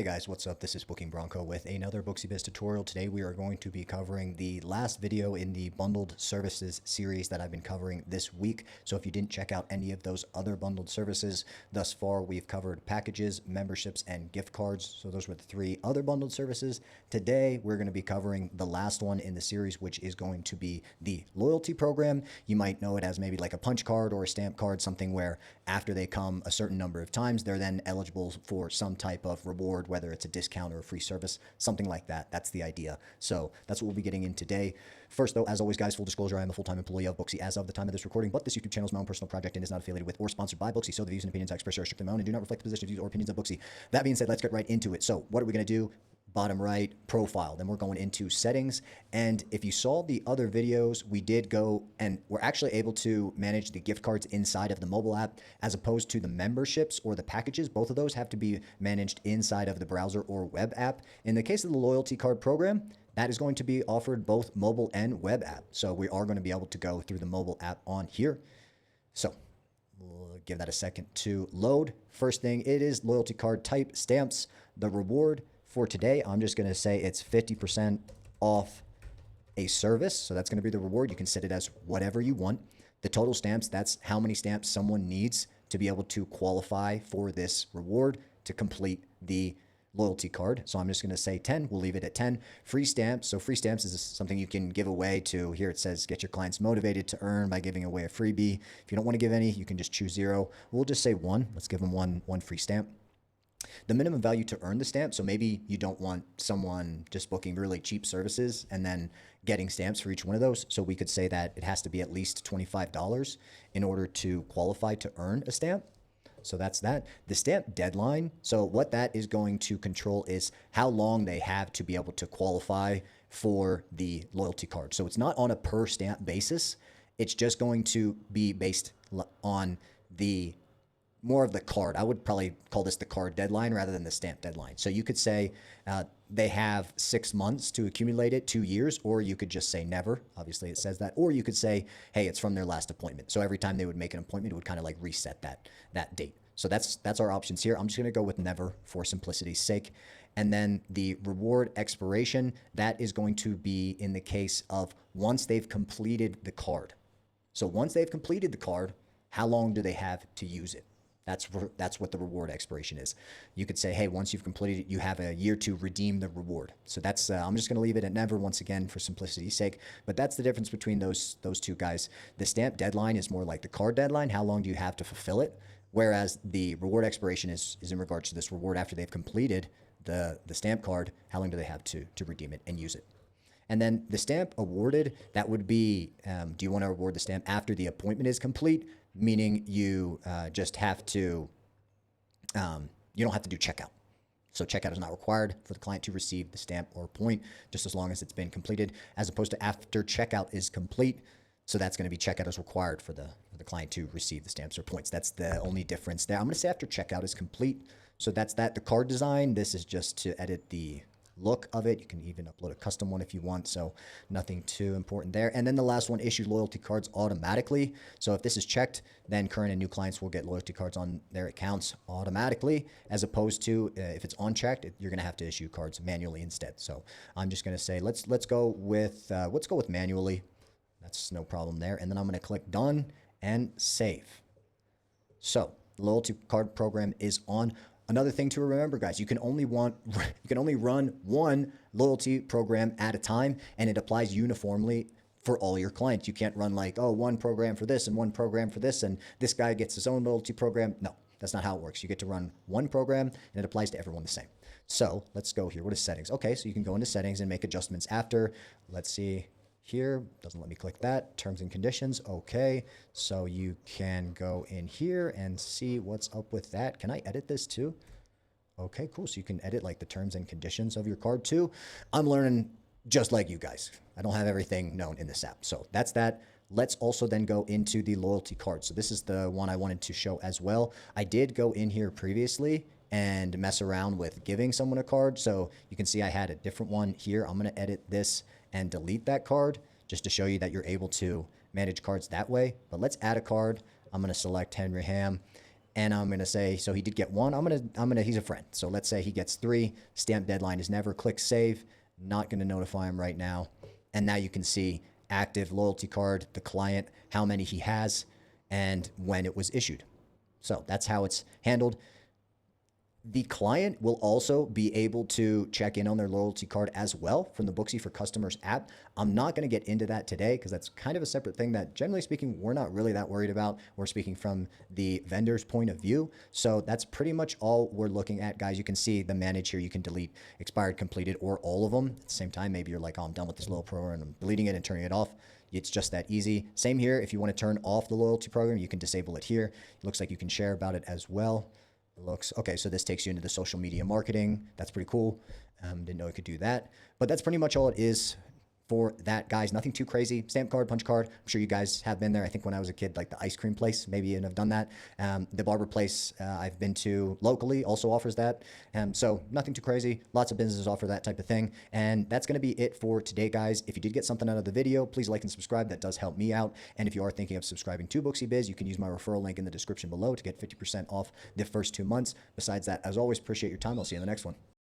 Hey guys, what's up? This is Booking Bronco with another Booksy Biz tutorial. Today we are going to be covering the last video in the bundled services series that I've been covering this week. So if you didn't check out any of those other bundled services thus far, we've covered packages, memberships, and gift cards. So those were the three other bundled services. Today we're going to be covering the last one in the series, which is going to be the loyalty program. You might know it as maybe like a punch card or a stamp card, something where after they come a certain number of times, they're then eligible for some type of reward, whether it's a discount or a free service, something like that. That's the idea. So that's what we'll be getting in today. First, though, as always, guys, full disclosure, I am a full-time employee of Booksy as of the time of this recording, but this YouTube channel is my own personal project and is not affiliated with or sponsored by Booksy, so the views and opinions I express are strictly my own and do not reflect the positions, views, or opinions of Booksy. That being said, let's get right into it. So what are we going to do? Bottom right, profile. Then we're going into settings. And if you saw the other videos, we did go and we're actually able to manage the gift cards inside of the mobile app as opposed to the memberships or the packages. Both of those have to be managed inside of the browser or web app. In the case of the loyalty card program, that is going to be offered both mobile and web app. So we are going to be able to go through the mobile app on here. So we'll give that a second to load. First thing, it is loyalty card type stamps. The reward for today, I'm just going to say it's 50% off a service. So that's going to be the reward. You can set it as whatever you want. The total stamps, that's how many stamps someone needs to be able to qualify for this reward to complete the loyalty card. So I'm just going to say 10. We'll leave it at 10. Free stamps. So free stamps is something you can give away to. Here it says get your clients motivated to earn by giving away a freebie. If you don't want to give any, you can just choose 0. We'll just say 1. Let's give them one free stamp. The minimum value to earn the stamp. So maybe you don't want someone just booking really cheap services and then getting stamps for each one of those. So we could say that it has to be at least $25 in order to qualify to earn a stamp. So that's that. The stamp deadline. So what that is going to control is how long they have to be able to qualify for the loyalty card. So it's not on a per stamp basis. It's just going to be based on the more of the card. I would probably call this the card deadline rather than the stamp deadline. So you could say they have 6 months to accumulate it, 2 years, or you could just say never. Obviously it says that. Or you could say, hey, it's from their last appointment. So every time they would make an appointment, it would kind of like reset that date. So that's our options here. I'm just going to go with never for simplicity's sake. And then the reward expiration, that is going to be in the case of once they've completed the card. So once they've completed the card, how long do they have to use it? That's what the reward expiration is. You could say, hey, once you've completed it, you have a year to redeem the reward. So that's I'm just going to leave it at never once again for simplicity's sake. But that's the difference between those two guys. The stamp deadline is more like the card deadline. How long do you have to fulfill it? Whereas the reward expiration is in regards to this reward after they've completed the stamp card. How long do they have to redeem it and use it? And then the stamp awarded, that would be, do you want to award the stamp after the appointment is complete? Meaning you just have to, you don't have to do checkout. So checkout is not required for the client to receive the stamp or point, just as long as it's been completed, as opposed to after checkout is complete. So that's going to be checkout is required for the client to receive the stamps or points. That's the only difference there. I'm going to say after checkout is complete. So that's that. The card design, this is just to edit the look of it. You can even upload a custom one if you want, so nothing too important there. And then the last one, issue loyalty cards automatically. So if this is checked, then current and new clients will get loyalty cards on their accounts automatically, as opposed to if it's unchecked, you're going to have to issue cards manually instead. So I'm just going to say let's go with manually. That's no problem there. And then I'm going to click done and save. So the loyalty card program is on. Another thing to remember, guys, you can only run one loyalty program at a time, and it applies uniformly for all your clients. You can't run like, oh, one program for this and one program for this, and this guy gets his own loyalty program. No, that's not how it works. You get to run one program, and it applies to everyone the same. So let's go here. What is settings? Okay, so you can go into settings and make adjustments after. Let's see. Here, doesn't let me click that. Terms and conditions, okay. So you can go in here and see what's up with that. Can I edit this too? Okay, cool. So you can edit like the terms and conditions of your card too. I'm learning just like you guys. I don't have everything known in this app. So that's that. Let's also then go into the loyalty card. So this is the one I wanted to show as well. I did go in here previously and mess around with giving someone a card. So you can see I had a different one here. I'm going to edit this and delete that card just to show you that you're able to manage cards that way. But let's add a card. I'm going to select Henry Ham. and I'm going to say, so he did get one. He's a friend. So let's say he gets 3. Stamp deadline is never. Click save. Not going to notify him right now. And now you can see active loyalty card, the client, how many he has, and when it was issued. So that's how it's handled. The client will also be able to check in on their loyalty card as well from the Booksy for Customers app. I'm not going to get into that today because that's kind of a separate thing that, generally speaking, we're not really that worried about. We're speaking from the vendor's point of view. So that's pretty much all we're looking at, guys. You can see the manage here. You can delete expired, completed, or all of them. At the same time, maybe you're like, oh, I'm done with this little program and I'm deleting it and turning it off. It's just that easy. Same here. If you want to turn off the loyalty program, you can disable it here. It looks like you can share about it as well. Looks okay. So this takes you into the social media marketing. That's pretty cool. Didn't know it could do that, but that's pretty much all it is for that, guys. Nothing too crazy. Stamp card, punch card. I'm sure you guys have been there. I think when I was a kid, like the ice cream place, maybe you have done that. The barber place I've been to locally also offers that. So nothing too crazy. Lots of businesses offer that type of thing. And that's going to be it for today, guys. If you did get something out of the video, please like and subscribe. That does help me out. And if you are thinking of subscribing to Booksy Biz, you can use my referral link in the description below to get 50% off the first 2 months. Besides that, as always, appreciate your time. I'll see you in the next one.